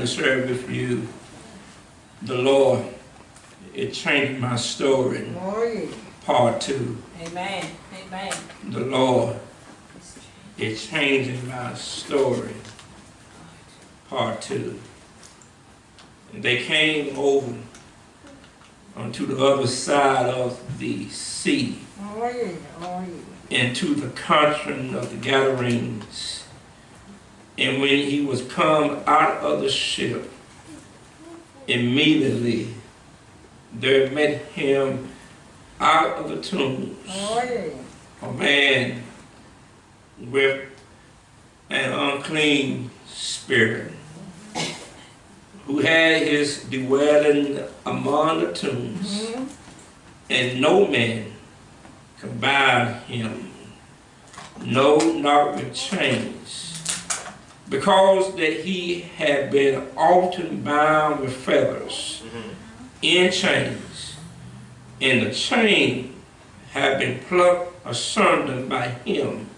to share with you the Lord. It changed my story. Part 2. Amen. Amen. The Lord is changing my story. Part 2. And they came over onto the other side of the sea. Into the country of the Gadarenes. And when he was come out of the ship, immediately there met him out of the tombs a man with an unclean spirit, who had his dwelling among the tombs, and no man could bind him, no, not with chains, because that he had been often bound with feathers in chains, and the chain had been plucked asunder by him,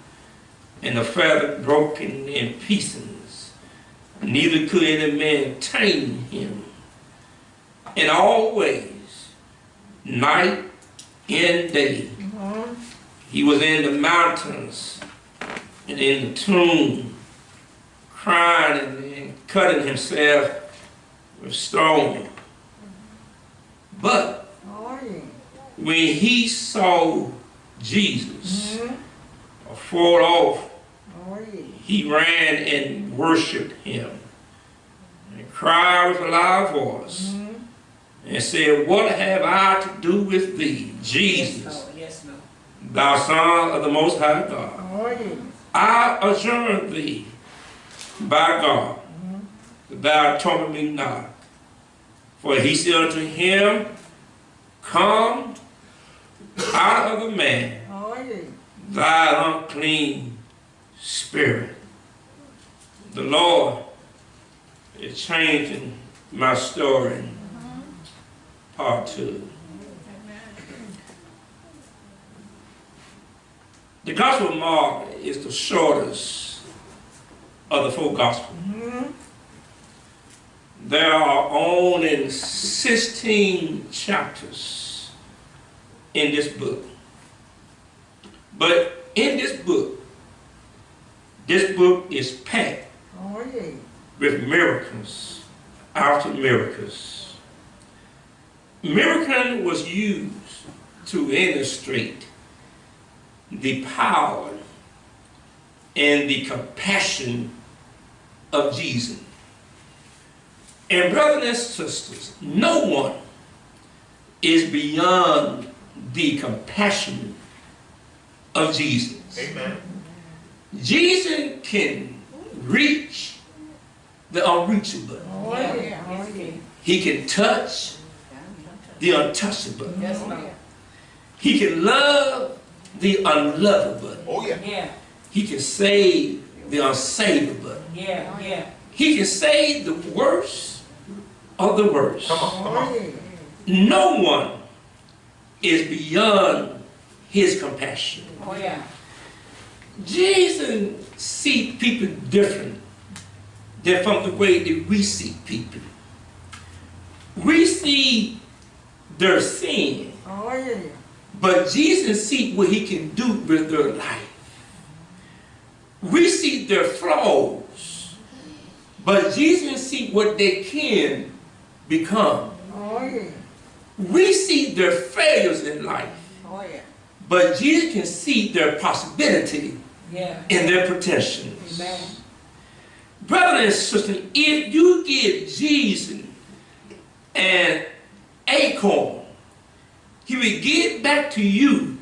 and the feather broken in pieces. Neither could any man tame him. And always, night and day, he was in the mountains and in the tomb, crying and cutting himself with stone. But when he saw Jesus afar off, he ran and worshipped him and cried with a loud voice and said, "What have I to do with thee, Jesus, thou Son of the Most High God? I adjure thee by God, that thou torment me not." For he said unto him, "Come out of the man, thy unclean spirit." The Lord is changing my story. Part 2. The Gospel of Mark is the shortest of the 4 Gospels. There are only 16 chapters in this book. But in this book is packed with miracles after miracles. Miracle was used to illustrate the power and the compassion of Jesus. And brothers and sisters, no one is beyond the compassion of Jesus. Amen. Jesus can reach the unreachable. He can touch the untouchable. He can love the unlovable. Oh yeah. He can save the unsavable. He can save the worst of the worst. Come on. No one is beyond his compassion. Jesus sees people different than from the way that we see people. We see their sin, but Jesus sees what he can do with their life. We see their flaws, but Jesus sees what they can become. We see their failures in life, but Jesus can see their possibility and their potentials. Brother and sister, if you give Jesus an acorn, he will give back to you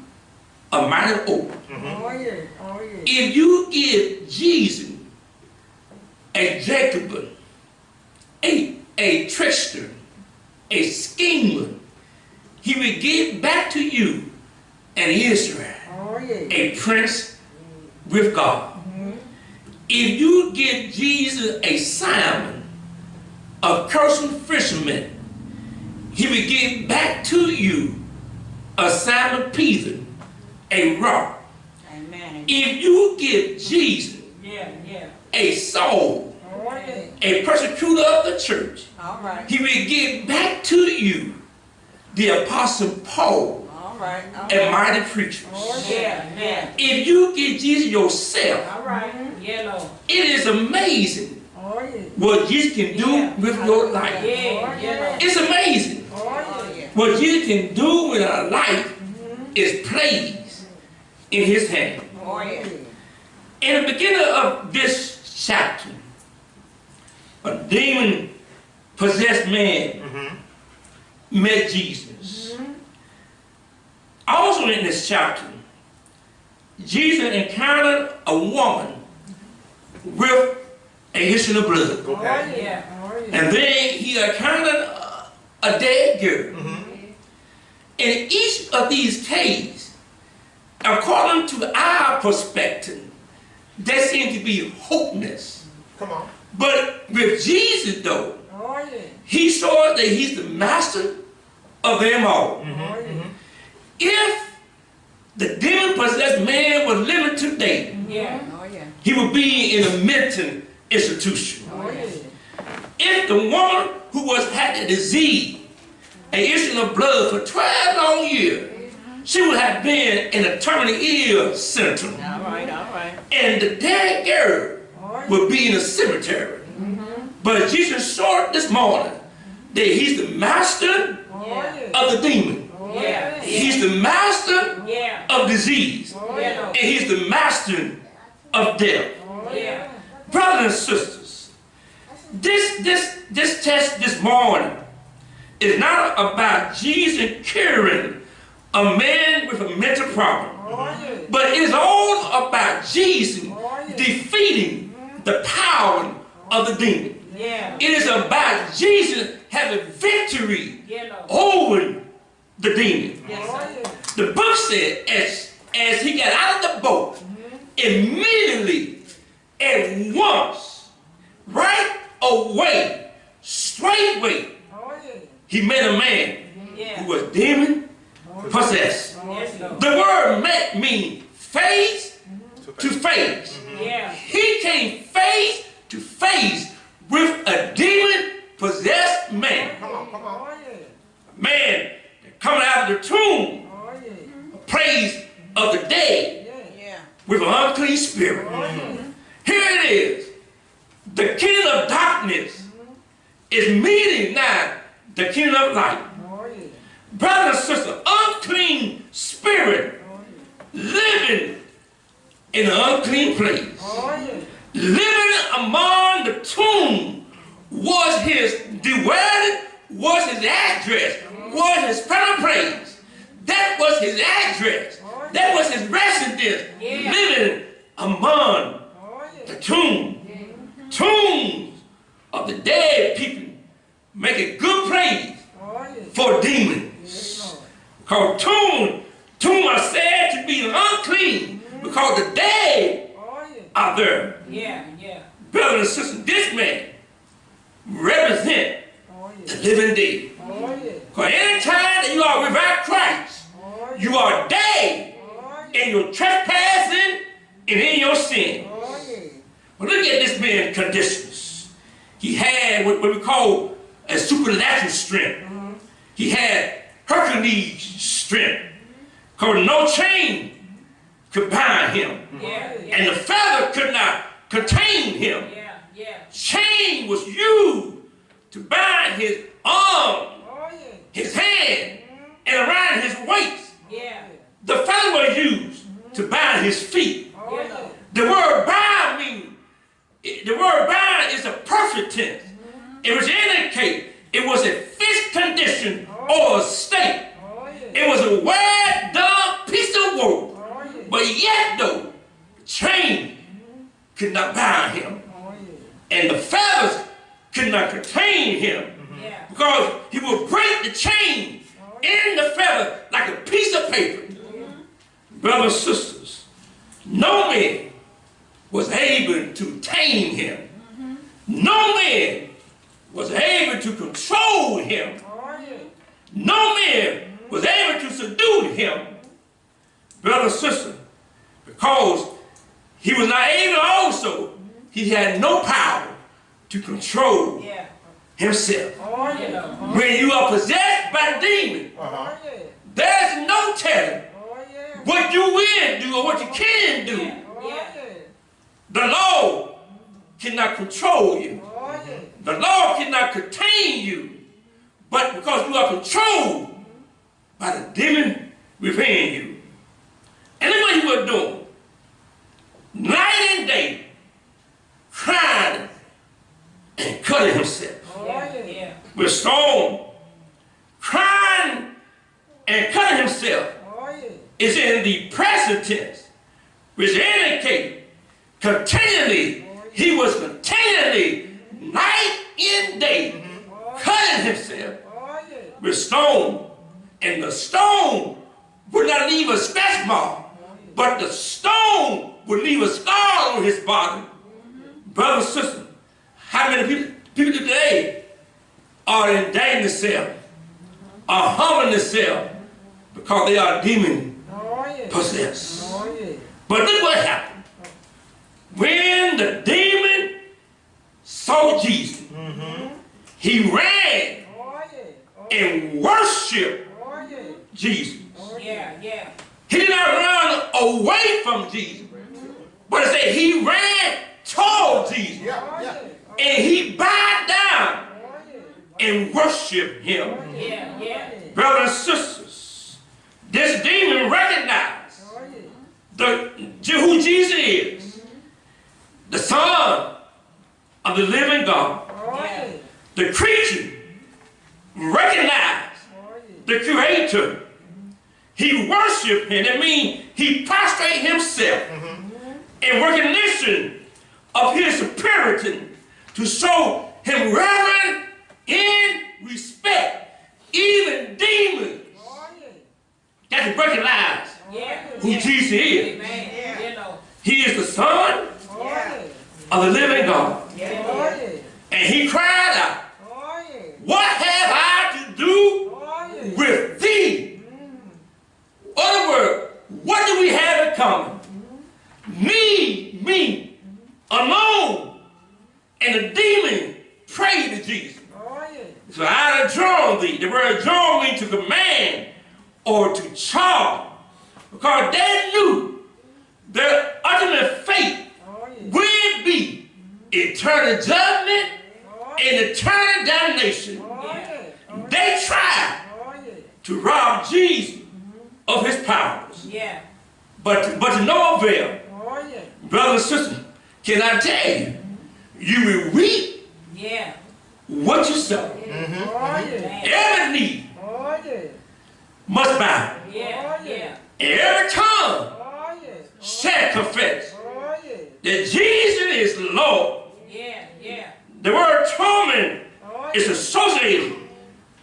a mighty oak. If you give Jesus a Jacob, a trickster, a schemer, he will give back to you an Israel, a prince with God. If you give Jesus a Simon, a cursing fisherman, he will give back to you a Simon Peter, a rock. If you give Jesus a soul, a persecutor of the church, he will give back to you the Apostle Paul and mighty preachers. If you get Jesus yourself, it is amazing what Jesus can do with your life. It's amazing what Jesus can do with our life is placed in his hand. In the beginning of this chapter, a demon-possessed man met Jesus. Also in this chapter, Jesus encountered a woman with a history of blood. And then he encountered a dead girl. In each of these cases, according to our perspective, there seems to be hopelessness. But with Jesus, though, he saw that he's the master of them all. If the demon-possessed man was living today, he would be in a mental institution. If the woman who had the disease, an issue of blood for 12 long years, she would have been in a terminally ill center. And the dead girl would be in a cemetery. But Jesus saw this morning that he's the master of the demon. He's the master of disease. And he's the master of death. Brothers and sisters, this text this morning is not about Jesus curing a man with a mental problem, but it is all about Jesus defeating the power of the demon. It is about Jesus having victory over the demon. The book said, as he got out of the boat, immediately, at once, right away, straightway, he met a man who was demon possessed. The word met means face to face. He came face to face with a demon possessed man. A man coming out of the tomb, a praise of the dead with an unclean spirit. Here it is. The kingdom of darkness is meeting now the kingdom of light. Brothers and sisters, unclean spirit living in an unclean place. Living among the tomb was his dwelling, was his address, was his present place. That was his address. That was his residence. Living among the tomb. Tombs of the dead people make a good place for demons. Because tomb are said to be unclean because the dead are there. Brothers and sisters, this man represents the living dead. Because anytime that you are without Christ, you are dead in your trespassing and in your sin. But look at this man's conditions. He had what we call a supernatural strength. He had Hercules strength. Because no chain could bind him. And the feather could not contain him. Chain was used to bind his arm, his hand, and around his waist. The feather was used to bind his feet. The word bind means, the word bind is a perfect tense. It was indicate it was a fixed condition or a state. It was a well done piece of work. But yet though, the chain could not bind him. And the feathers could not contain him. Because he would break the chain in the feather like a piece of paper. Brothers and sisters, no man was able to tame him. No man was able to control him. No man was able to subdue him. Brothers and sisters, because he was not able also, he had no power to control himself. When you are possessed by a demon, there's no telling what you will do or what you can do. The law cannot control you. The law cannot contain you. But because you are controlled by the demon within you. And look what he was doing. Night and day, crying and cutting himself with stone. Crying and cutting himself is in the present tense, which indicates continually, he was continually, night and day, cutting himself with stone. And the stone would not leave a scratch mark, but the stone would leave a scar on his body. Brothers and sisters, how many people today are indicting themselves, are harming themselves because they are demon possessed? But look what happened. When the demon saw Jesus, he ran and worshiped Jesus. He did not run away from Jesus, but it said he ran toward Jesus. And he bowed down and worshiped him. Brothers and sisters, this demon recognized who Jesus is, the Son of the living God. The creature recognized the Creator. He worshiped him. That means he prostrated himself in recognition of his superiority to show him reverence and respect. Even demons got to recognize who Jesus is. He is the Son of the living God. And he cried out, "What have I to do with thee?" In other words, what do we have in common? Me alone. And the demon prayed to Jesus. So I adjure thee. The word adjure means to command or to charge. Because they knew their ultimate fate would be eternal judgment and eternal damnation. They tried to rob Jesus of his powers. But to no avail. Brothers and sisters, can I tell you, you will reap what you sow. Every knee must bow. And every tongue shall confess that Jesus is Lord. The word torment is associated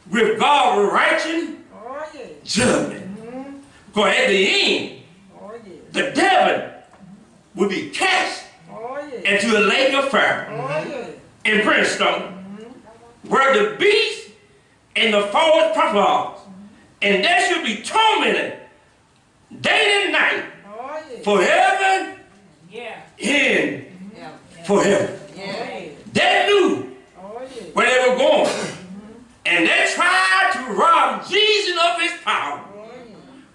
with God's righteous judgment. Because at the end, the devil will be cast into a lake of fire and brimstone, where the beast and the false prophet are. And they should be tormented day and night, forever and forever. They knew where they were going, and they tried to rob Jesus of his power.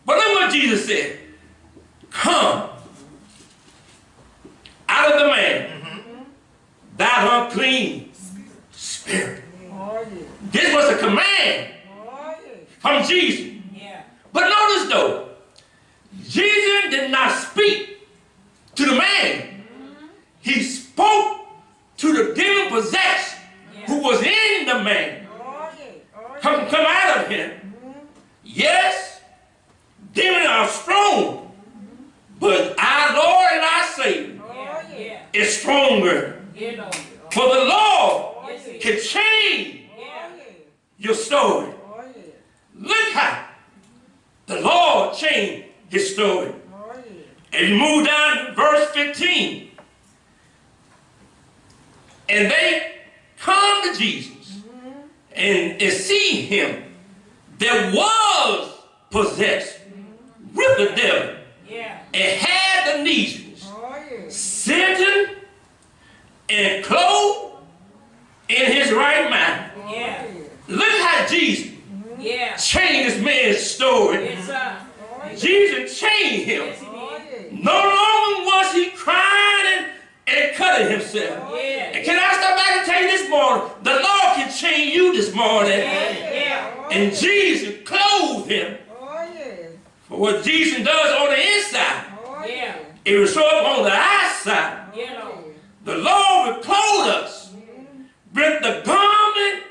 But look what Jesus said. Come out of the man, thou unclean spirit. This was a command from Jesus. But notice though, Jesus did not speak to the man. He spoke to the demon possessed who was in the man. Come out of him. Yes, demons are strong, but our Lord and our Savior is stronger. For the Lord can change your story. Look how the Lord changed his story. And you move down to verse 15. And they come to Jesus and see him that was possessed with the devil and had the legions, sitting and clothed No longer was he crying and cutting himself. And can I stop by and tell you this morning, the Lord can change you this morning. And Jesus clothed him. For what Jesus does on the inside, it will show up on the outside. The Lord will clothe us with the garment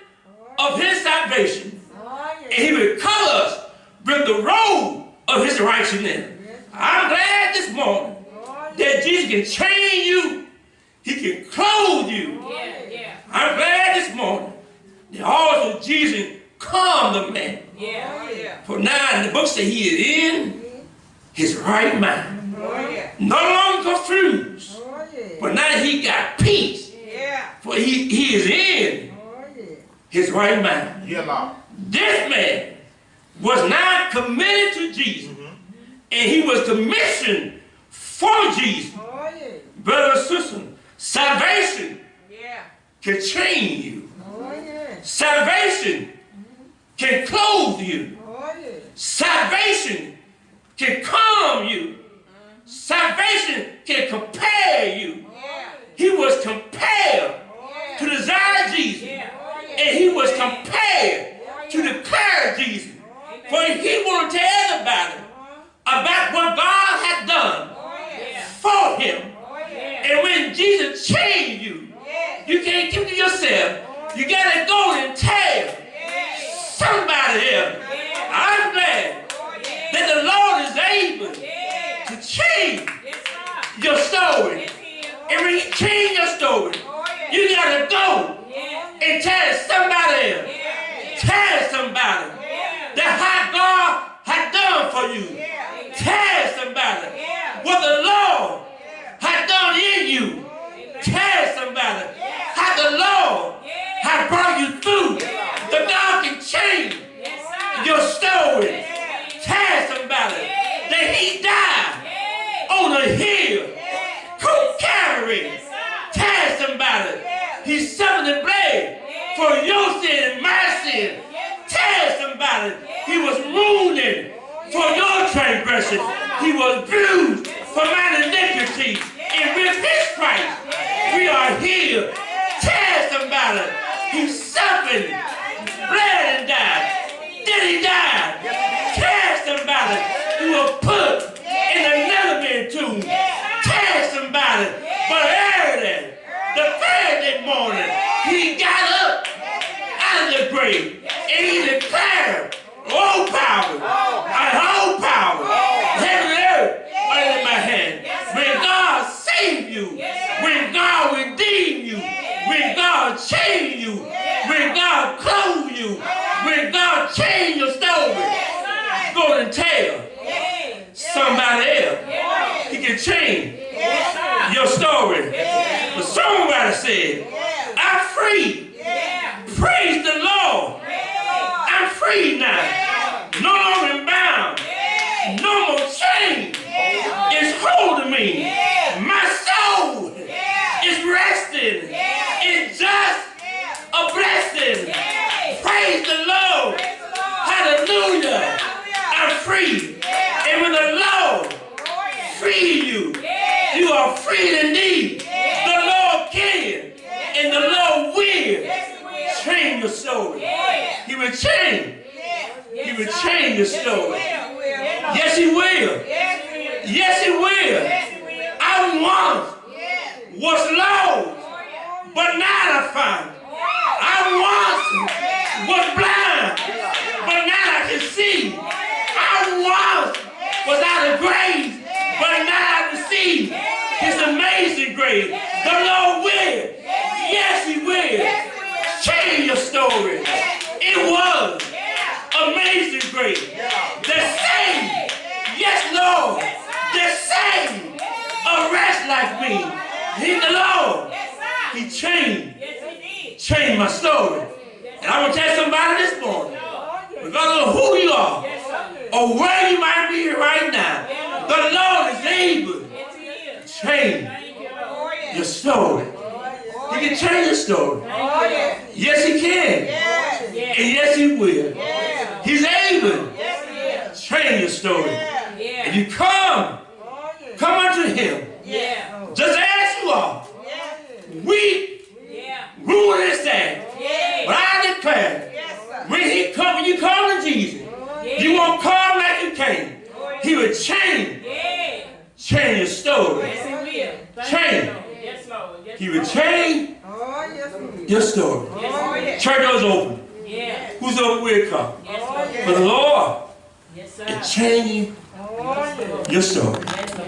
of his salvation. And he will cover us with the robe of his righteousness. I'm glad this morning that Jesus can change you. He can clothe you. I'm glad this morning that also Jesus calmed the man. For now the book says he is in his right mind. No longer confused. But now he got peace. For he is in his right mind. This man was not committed to Jesus. And he was commissioned for Jesus. Brothers and sisters, salvation can change you. Salvation can clothe you. Salvation can calm you. Salvation can compare you. He was compared to desire Jesus. And he was compared to declare Jesus. For he wanted to tell everybody about what God had done for him. And when Jesus changed you, you can't keep it to yourself. You got to go and tell somebody else. I'm glad that the Lord is able to change your story. And when he changes your story, you got to go and tell somebody else. Tell somebody that how God had done for you. Tell somebody what the Lord had done in you. Tell somebody how the Lord had brought you through. The God can change your story. Tell somebody that he died on a hill called Calvary. Tell somebody he suffered and bled for your sin and my sin. Tell somebody he was wounded for your transgression. He was bruised for mine iniquity. And with his Christ, we are healed. Tell somebody he suffered, bled and died. Then he died. Tell somebody he was put in another man tomb. Tell somebody, but early, the third day morning, he got up out of the grave and he declared, all power, all power, heaven and earth are in my hand. When God saved you, when God redeemed you, when God changed you, when God clothed you, when God changed your story, go and tell somebody else. He can change your story. The songwriter said, I'm free. Praise the Lord. I'm free now. No longer bound. No more chain is holding me. My soul is resting. It's just a blessing. Praise the Lord. Hallelujah. I'm free. And when the Lord free you, you are free indeed. The Lord can and the Lord will change your story. He will change. He will change your story. Yes, he will. Yes, he will. I once was lost, but now I found. I once was blind, but now I can see. I once was out of grace, but now I receive his amazing grace. The Lord will. Yes, he will. Change your story. It was amazing grace. The same, yes, Lord, the same, a rest like me. He the Lord. He changed my story. And I want to tell somebody this morning, regardless of who you are or where you might be right now, the Lord is able to change your story. He can change your story. Yes, he can. And yes, he will. He's able to change your story. If you come you call on Jesus, you won't call like you came. He will change your story. Yes, he will. Change. Yes, Lord. Yes, He will change your story. Yes, Church doors open. yes. Who's over will come? Yes, Lord. For the Lord Yes, sir. is changing your story. Yes, Lord.